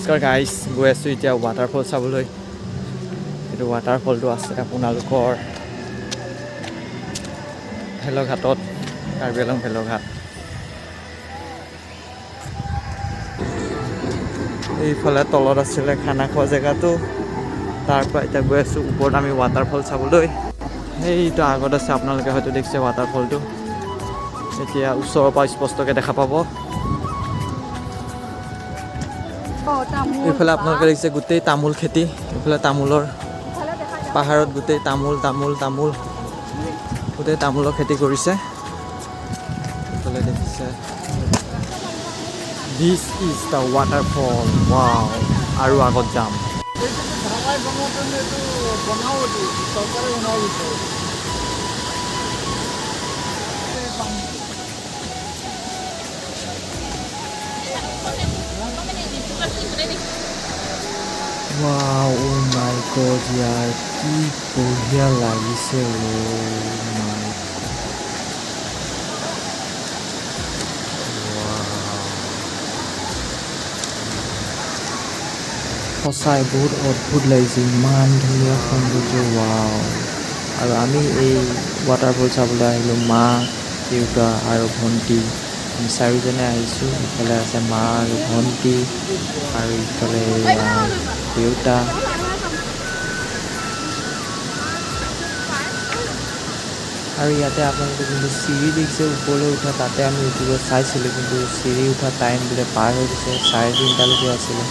নমস্কাৰ গাইজ, গৈ আছোঁ এতিয়া ৱাটাৰফল চাবলৈ। এইটো ৱাটাৰফলটো আছে আপোনালোকৰ ভেলঘাটত, কাৰ্বি আংলং ভেলঘাট। এইফালে তলত আছিলে খানা খোৱা জেগাটো, তাৰ পৰা এতিয়া গৈ আছোঁ ওপৰত আমি ৱাটাৰফল চাবলৈ। সেইটো আগত আছে, আপোনালোকে হয়তো দেখিছে ৱাটাৰফলটো। এতিয়া ওচৰৰ পৰা স্পষ্টকৈ দেখা পাব। এইফালে আপোনালোকে দেখিছে গোটেই তামোল খেতি, এইফালে তামোলৰ পাহাৰত গোটেই তামোল গোটেই তামোলৰ খেতি কৰিছে। এইফালে দেখিছে this is the waterfall. Wow, আৰু আগত যাম। Wow, oh my god, यार কি বঢ়িয়া লাগিছে। সঁচাই বহুত অদ্ভুত লাগিছে, ইমান ধুনীয়া সৌন্দৰ্য। ৱাও, আৰু আমি এই ৱাটাৰফল চাবলৈ আহিলোঁ মা, দেউতা আৰু ভণ্টি। আমি চাৰিজনে আহিছোঁ। ইফালে আছে মা আৰু ভণ্টি, আৰু ইফালে দেউতা। আৰু ইয়াতে আপোনালোকে যোনটো চিৰি দেখিছে ওপৰলৈ উঠা, তাতে আমি উঠিব চাইছিলোঁ, কিন্তু চিৰি উঠা টাইম বোলে পাৰ হৈ গৈছে, 3:30লৈকে আছিলে।